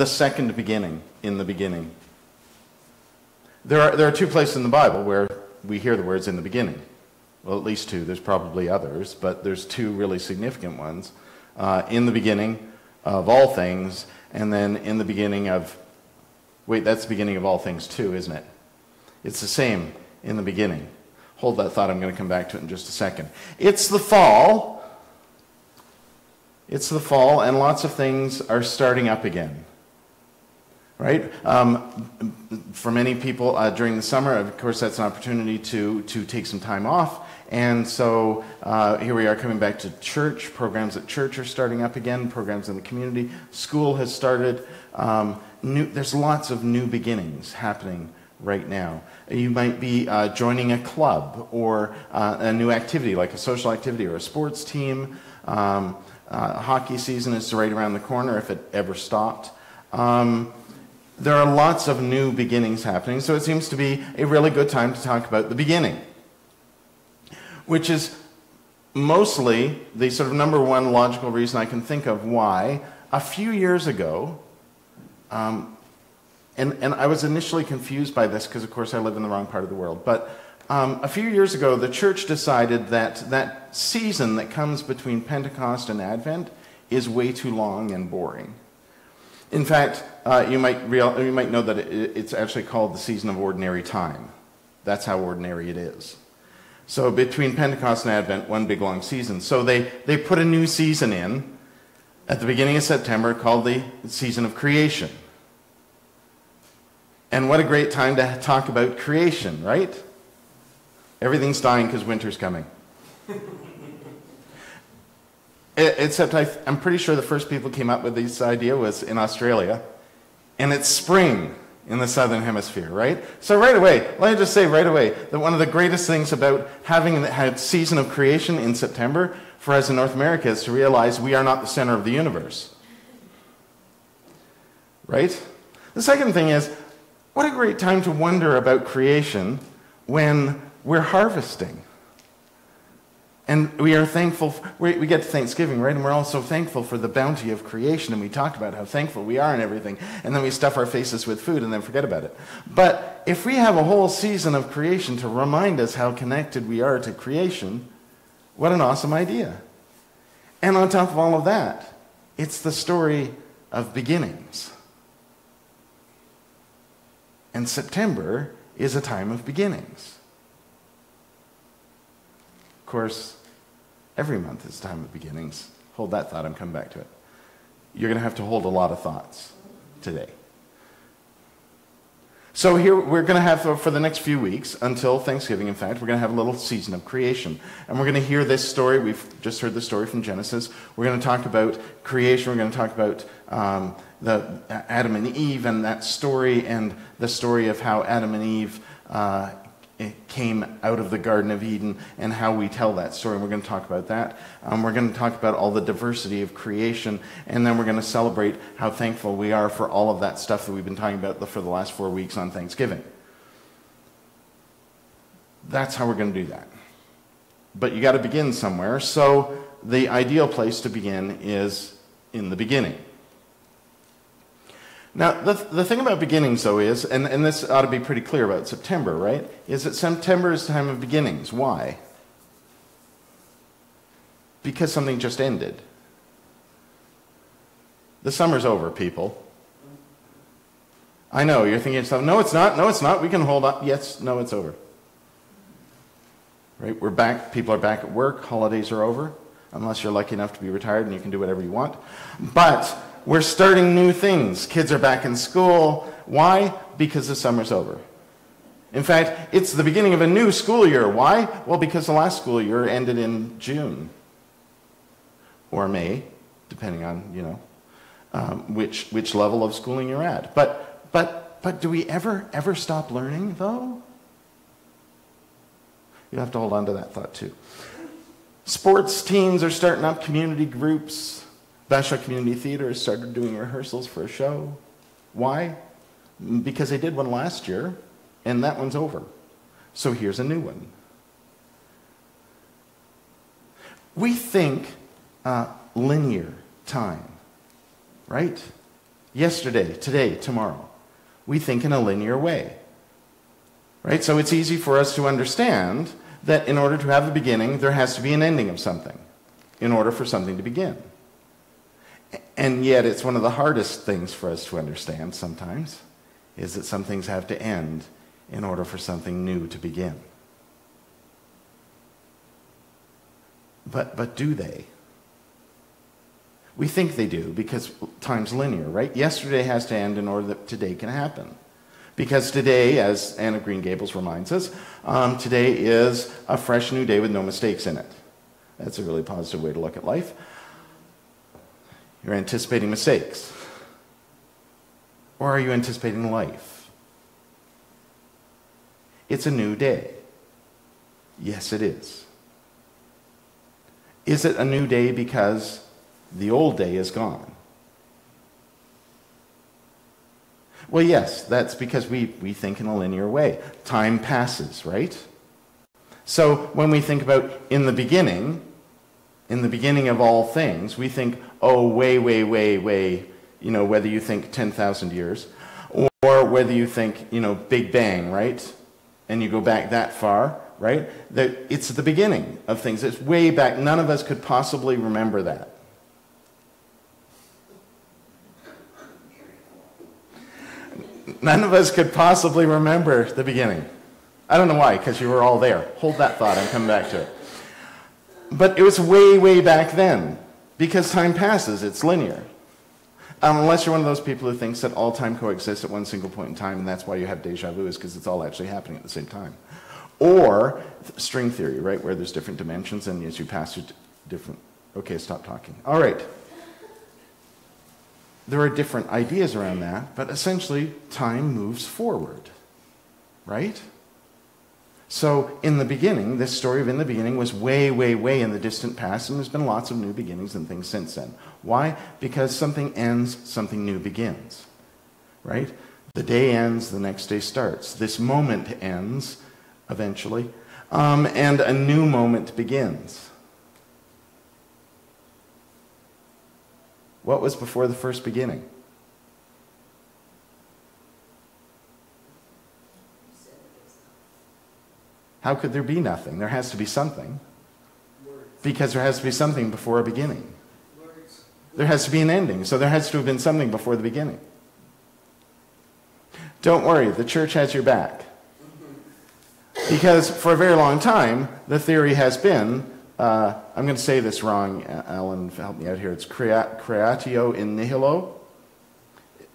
the second beginning, in the beginning. There are two places in the Bible where we hear the words in the beginning. Well, at least two. There's probably others, but there's two really significant ones. In the beginning of all things, and then in the beginning of... Wait, that's the beginning of all things too, isn't it? It's the same in the beginning. Hold that thought. I'm going to come back to it in just a second. It's the fall. It's the fall, and lots of things are starting up again. Right? For many people during the summer, of course, that's an opportunity to take some time off. And so here we are coming back to church. Programs at church are starting up again. Programs in the community. School has started. There's lots of new beginnings happening right now. You might be joining a club or a new activity, like a social activity or a sports team. Hockey season is right around the corner if it ever stopped. There are lots of new beginnings happening, so it seems to be a really good time to talk about the beginning, which is mostly the sort of number one logical reason I can think of why a few years ago, and I was initially confused by this because, of course, I live in the wrong part of the world, but a few years ago, the church decided that that season that comes between Pentecost and Advent is way too long and boring. In fact, you might know that it's actually called the season of ordinary time. That's how ordinary it is. So between Pentecost and Advent, one big long season. So they put a new season in at the beginning of September called the season of creation. And what a great time to talk about creation, right? Everything's dying because winter's coming. Except I'm pretty sure the first people came up with this idea was in Australia. And it's spring in the southern hemisphere, right? So right away, let me just say right away that one of the greatest things about having a season of creation in September for us in North America is to realize we are not the center of the universe. Right? The second thing is, what a great time to wonder about creation when we're harvesting. And we are thankful, we get to Thanksgiving, right? And we're also thankful for the bounty of creation. And we talked about how thankful we are and everything. And then we stuff our faces with food and then forget about it. But if we have a whole season of creation to remind us how connected we are to creation, what an awesome idea. And on top of all of that, it's the story of beginnings. And September is a time of beginnings. Of course, every month is a time of beginnings. Hold that thought, I'm coming back to it. You're going to have to hold a lot of thoughts today. So here we're going to have, for the next few weeks, until Thanksgiving, in fact, we're going to have a little season of creation. And we're going to hear this story. We've just heard the story from Genesis. We're going to talk about creation. We're going to talk about the Adam and Eve and that story and the story of how Adam and Eve came out of the Garden of Eden and how we tell that story. And we're going to talk about that. We're going to talk about all the diversity of creation, and then we're going to celebrate how thankful we are for all of that stuff that we've been talking about for the last 4 weeks on Thanksgiving. That's how we're going to do that. But you got to begin somewhere, so the ideal place to begin is in the beginning. Now, the thing about beginnings, though, is, and this ought to be pretty clear about September, right, is that September is the time of beginnings. Why? Because something just ended. The summer's over, people. I know, you're thinking to yourself, no, it's not, we can hold up. Yes, no, it's over. Right, we're back, people are back at work, holidays are over, unless you're lucky enough to be retired and you can do whatever you want. But we're starting new things. Kids are back in school. Why? Because the summer's over. In fact, it's the beginning of a new school year. Why? Well, because the last school year ended in June. Or May, depending on, which level of schooling you're at. But do we ever stop learning, though? You'll have to hold on to that thought, too. Sports teams are starting up, community groups. Bashaw Community Theater has started doing rehearsals for a show. Why? Because they did one last year, and that one's over. So here's a new one. We think linear time, right? Yesterday, today, tomorrow. We think in a linear way. Right? So it's easy for us to understand that in order to have a beginning, there has to be an ending of something in order for something to begin. And yet it's one of the hardest things for us to understand sometimes, is that some things have to end in order for something new to begin. But do they? We think they do because time's linear, right? Yesterday has to end in order that today can happen. Because today, as Anne of Green Gables reminds us, today is a fresh new day with no mistakes in it. That's a really positive way to look at life. You're anticipating mistakes. Or are you anticipating life? It's a new day. Yes, it is. Is it a new day because the old day is gone? Well, yes, that's because we think in a linear way. Time passes, right? So when we think about in the beginning of all things, we think, oh, way, whether you think 10,000 years, or whether you think, Big Bang, right? And you go back that far, right? That it's the beginning of things. It's way back. None of us could possibly remember that. None of us could possibly remember the beginning. I don't know why, because you were all there. Hold that thought, I'm coming back to it. But it was way back then, because time passes, it's linear. Unless you're one of those people who thinks that all time coexists at one single point in time, and that's why you have deja vu, is because it's all actually happening at the same time. Or string theory, right, where there's different dimensions, and as you pass through different... Okay, stop talking. All right. There are different ideas around that, but essentially time moves forward, right? So in the beginning, this story of in the beginning was way in the distant past, and there's been lots of new beginnings and things since then. Why? Because something ends, something new begins, right? The day ends, the next day starts. This moment ends eventually, and a new moment begins. What was before the first beginning? How could there be nothing? There has to be something. Because there has to be something before a beginning. There has to be an ending, so there has to have been something before the beginning. Don't worry, the church has your back. Because for a very long time, the theory has been, I'm going to say this wrong, Alan, help me out here. It's creatio in nihilo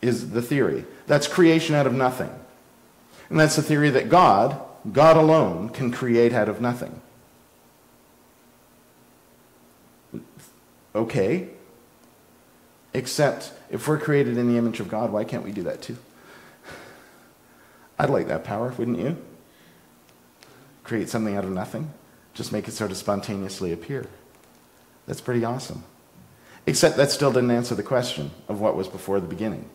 is the theory. That's creation out of nothing. And that's the theory that God alone can create out of nothing. Okay. Except if we're created in the image of God, why can't we do that too? I'd like that power, wouldn't you? Create something out of nothing. Just make it sort of spontaneously appear. That's pretty awesome. Except that still didn't answer the question of what was before the beginning.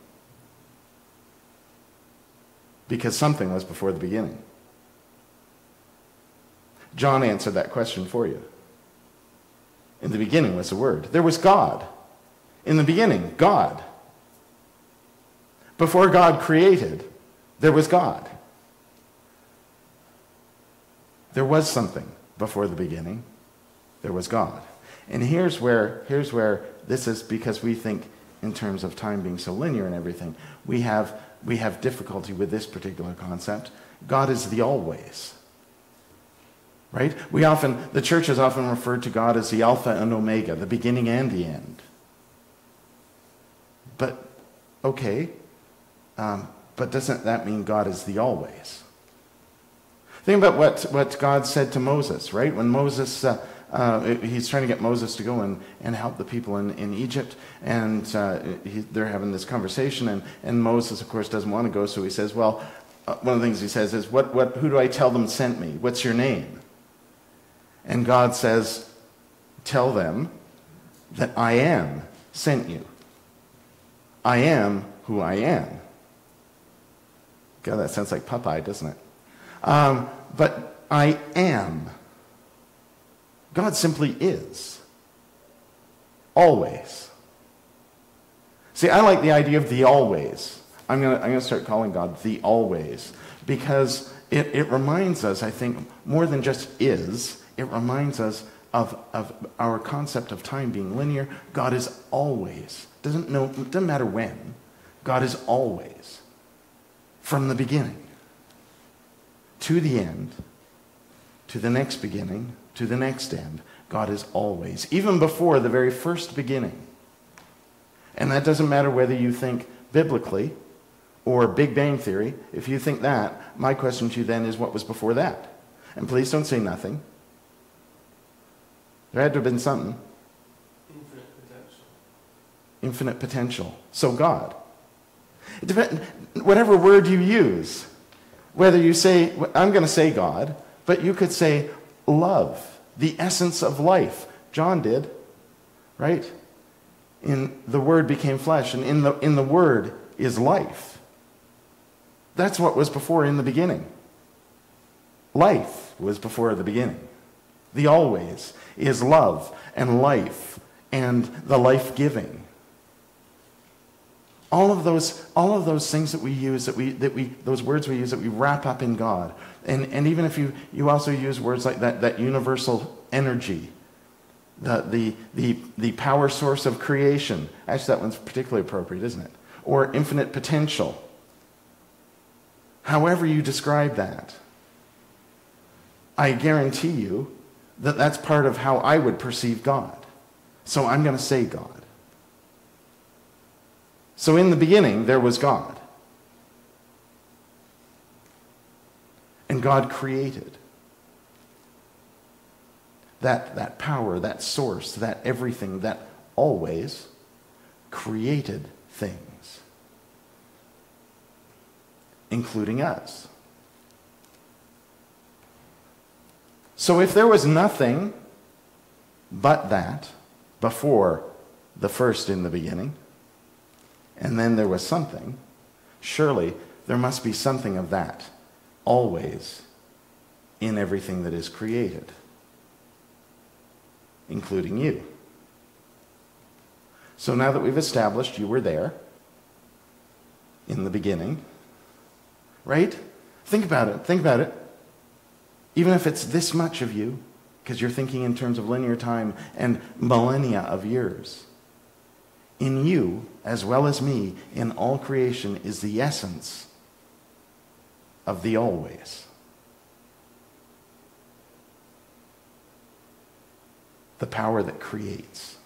Because something was before the beginning. John answered that question for you. In the beginning was the Word. There was God. In the beginning, God. Before God created, there was God. There was something before the beginning. There was God. And here's where this is, because we think in terms of time being so linear and everything, we have difficulty with this particular concept. God is the always. Right? The church has often referred to God as the Alpha and Omega, the beginning and the end. But, okay, but doesn't that mean God is the always? Think about what God said to Moses, right? When Moses, he's trying to get Moses to go and help the people in Egypt, and they're having this conversation, and Moses, of course, doesn't want to go, so he says, well, one of the things he says is, who do I tell them sent me? What's your name? And God says, tell them that I am sent you. I am who I am. God, that sounds like Popeye, doesn't it? But I am. God simply is. Always. See, I like the idea of the always. I'm gonna start calling God the always, because it reminds us, I think, more than just is, it reminds us of our concept of time being linear. God is always. Doesn't matter when. God is always. From the beginning to the end, to the next beginning, to the next end, God is always. Even before the very first beginning. And that doesn't matter whether you think biblically or Big Bang Theory. If you think that, my question to you then is, what was before that? And please don't say nothing. There had to have been something. Infinite potential. Infinite potential. So God. It depends, whatever word you use, whether you say, I'm going to say God, but you could say love, the essence of life. John did, right? In the Word became flesh, and in the Word is life. That's what was before in the beginning. Life was before the beginning. The always is love and life and the life-giving. All of those things that we use, those words we use that we wrap up in God. And even if you also use words like that universal energy, the power source of creation. Actually, that one's particularly appropriate, isn't it? Or infinite potential. However you describe that, I guarantee you that that's part of how I would perceive God. So I'm going to say God. So in the beginning, there was God. And God created. That power, that source, that everything, that always created things, including us. So if there was nothing but that before the first in the beginning, and then there was something, surely there must be something of that always in everything that is created, including you. So now that we've established you were there in the beginning, right? Think about it. Even if it's this much of you, because you're thinking in terms of linear time and millennia of years, in you, as well as me, in all creation is the essence of the always. The power that creates.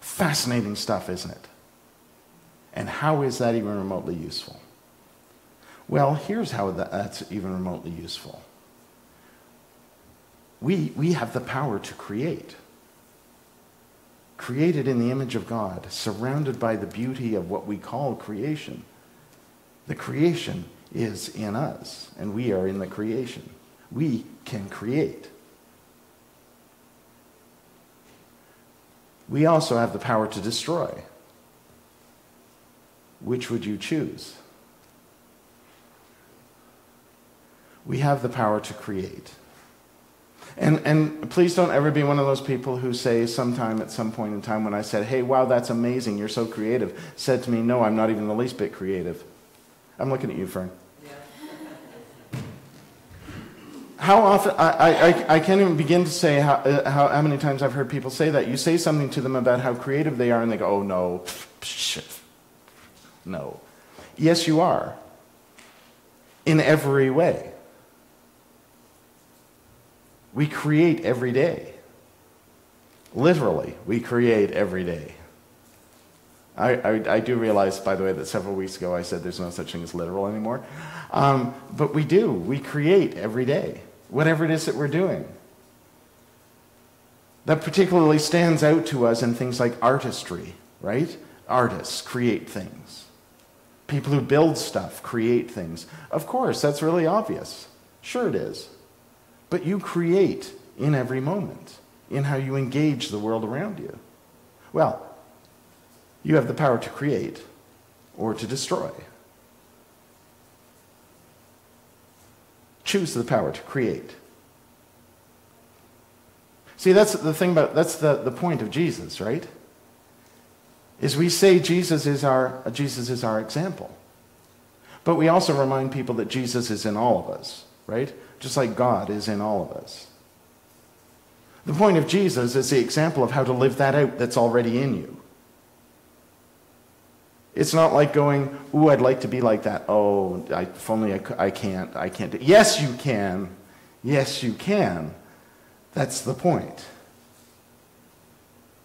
Fascinating stuff, isn't it? And how is that even remotely useful? Well, here's how that's even remotely useful. We have the power to create. Created in the image of God, surrounded by the beauty of what we call creation. The creation is in us, and we are in the creation. We can create. We also have the power to destroy. Which would you choose? We have the power to create. And please don't ever be one of those people who say sometime at some point in time when I said, hey, wow, that's amazing, you're so creative, said to me, no, I'm not even the least bit creative. I'm looking at you, Fern. Yeah. How often, I can't even begin to say how many times I've heard people say that. You say something to them about how creative they are and they go, oh no, no. Yes, you are. In every way. We create every day. Literally, we create every day. I do realize, by the way, that several weeks ago I said there's no such thing as literal anymore. But we do. We create every day, whatever it is that we're doing. That particularly stands out to us in things like artistry, right? Artists create things. People who build stuff create things. Of course, that's really obvious. Sure it is. But you create in every moment, in how you engage the world around you. Well, you have the power to create or to destroy. Choose the power to create. See, that's the thing about, that's the point of Jesus, right? Is we say Jesus is our example. But we also remind people that Jesus is in all of us, right? Just like God is in all of us. The point of Jesus is the example of how to live that out that's already in you. It's not like going, ooh, I'd like to be like that. Oh, if only I can't. Yes, you can. Yes, you can. That's the point.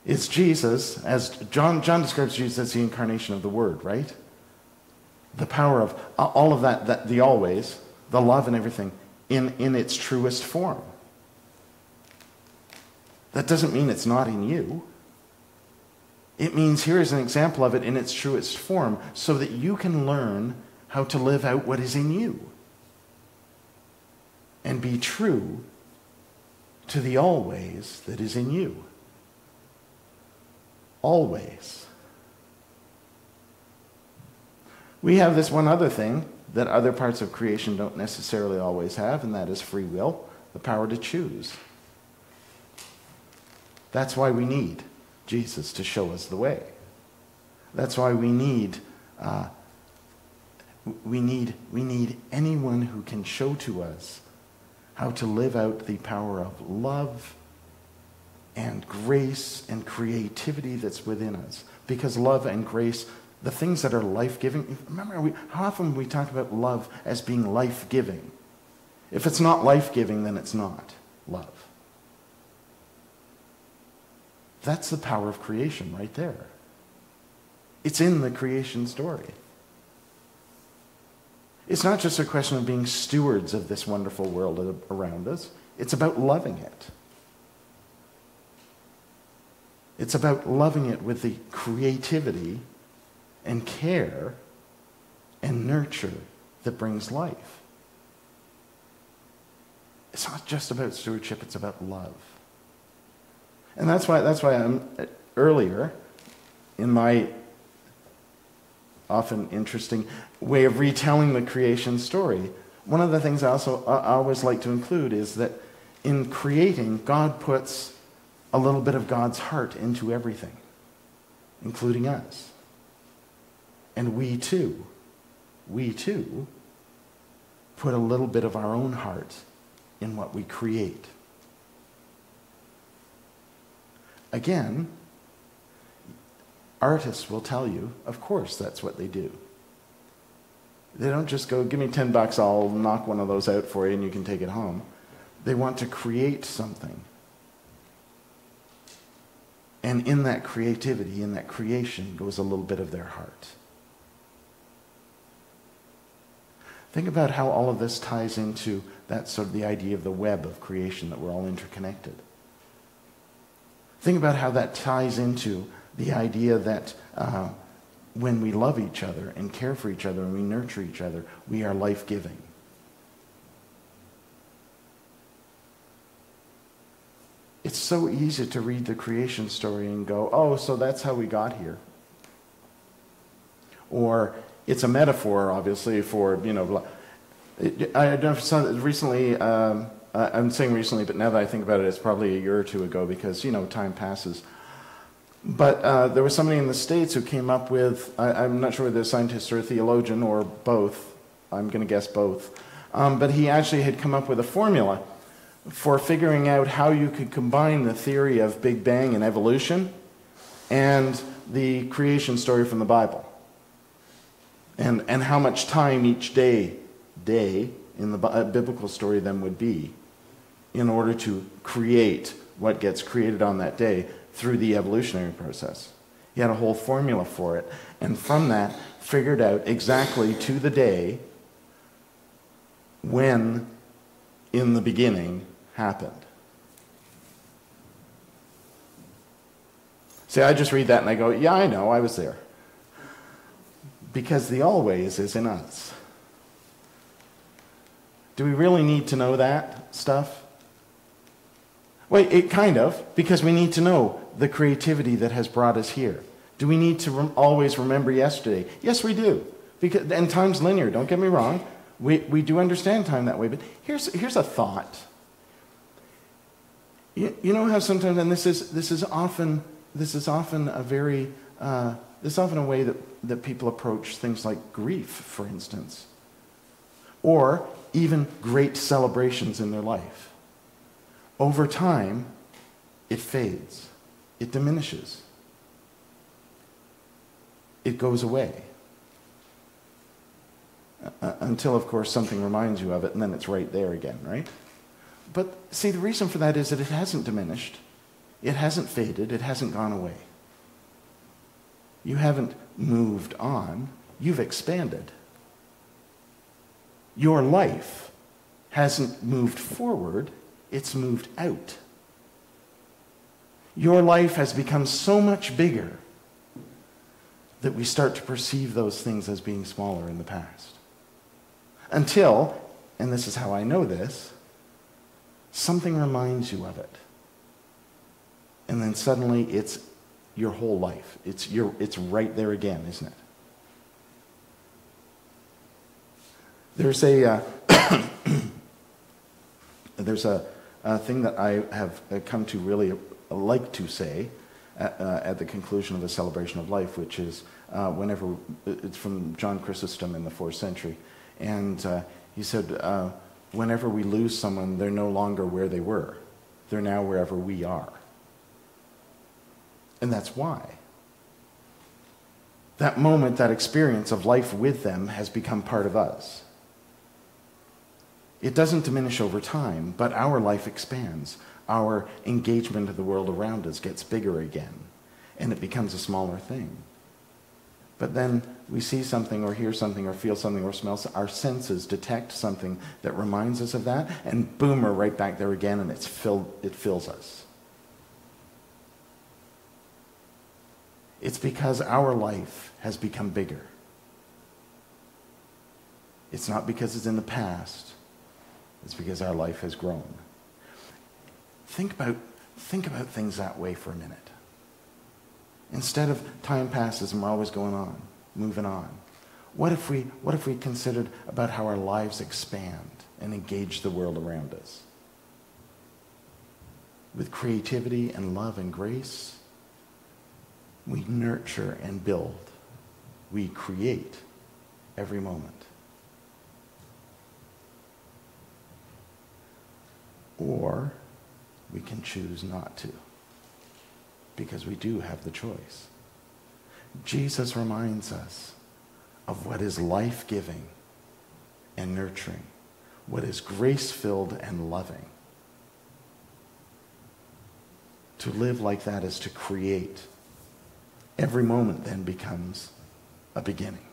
It's Jesus, as John describes Jesus as the incarnation of the Word, right? The power of all of that, the always, the love and everything, in its truest form. That doesn't mean it's not in you. It means here is an example of it in its truest form so that you can learn how to live out what is in you and be true to the always that is in you. Always. We have this one other thing that other parts of creation don't necessarily always have, and that is free will, the power to choose. That's why we need Jesus to show us the way. That's why we need anyone who can show to us how to live out the power of love and grace and creativity that's within us. Because love and grace, the things that are life-giving, remember how often we talk about love as being life-giving. If it's not life-giving, then it's not love. That's the power of creation right there. It's in the creation story. It's not just a question of being stewards of this wonderful world around us. It's about loving it. It's about loving it with the creativity and care and nurture that brings life. It's not just about stewardship, it's about love. And that's why I'm earlier in my often interesting way of retelling the creation story. One of the things I always like to include is that in creating, God puts a little bit of God's heart into everything, including us. And we too put a little bit of our own heart in what we create. Again, artists will tell you, of course, that's what they do. They don't just go, give me $10, I'll knock one of those out for you and you can take it home. They want to create something. And in that creativity, in that creation, goes a little bit of their heart. Think about how all of this ties into that sort of the idea of the web of creation, that we're all interconnected. Think about how that ties into the idea that when we love each other and care for each other and we nurture each other, we are life-giving. It's so easy to read the creation story and go, oh, so that's how we got here. Or it's a metaphor, obviously, for, I recently, I'm saying recently, but now that I think about it, it's probably a year or two ago because, time passes. But there was somebody in the States who came up with, I'm not sure whether a scientist or a theologian or both, I'm going to guess both, but he actually had come up with a formula for figuring out how you could combine the theory of Big Bang and evolution and the creation story from the Bible. And how much time each day in the biblical story then would be in order to create what gets created on that day through the evolutionary process. He had a whole formula for it, and from that figured out exactly to the day when in the beginning happened. See, I just read that and I go, yeah, I know, I was there. Because the always is in us. Do we really need to know that stuff? Well, it kind of, because we need to know the creativity that has brought us here. Do we need to always remember yesterday? Yes, we do. And time's linear, don't get me wrong. We do understand time that way, but here's a thought. You know how sometimes, and this is often a very this is often a way that people approach things like grief, for instance, or even great celebrations in their life. Over time, it fades, it diminishes, it goes away. Until, of course, something reminds you of it, and then it's right there again, right? But see, the reason for that is that it hasn't diminished, it hasn't faded, it hasn't gone away. You haven't moved on, you've expanded. Your life hasn't moved forward, it's moved out. Your life has become so much bigger that we start to perceive those things as being smaller in the past. Until, and this is how I know this, something reminds you of it. And then suddenly it's your whole life. It's right there again, isn't it? There's a there's a thing that I have come to really like to say at the conclusion of a celebration of life, which is whenever it's from John Chrysostom in the 4th century, and he said, whenever we lose someone, they're no longer where they were; they're now wherever we are. And that's why. That moment, that experience of life with them has become part of us. It doesn't diminish over time, but our life expands. Our engagement of the world around us gets bigger again, and it becomes a smaller thing. But then we see something or hear something or feel something or smell, our senses detect something that reminds us of that, and boom, we're right back there again, and it fills us. It's because our life has become bigger. It's not because it's in the past. It's because our life has grown. Think about things that way for a minute. Instead of time passes and we're always going on, moving on. What if we considered about how our lives expand and engage the world around us? With creativity and love and grace, we nurture and build. We create every moment. Or we can choose not to, because we do have the choice. Jesus reminds us of what is life-giving and nurturing, what is grace-filled and loving. To live like that is to create. Every moment then becomes a beginning.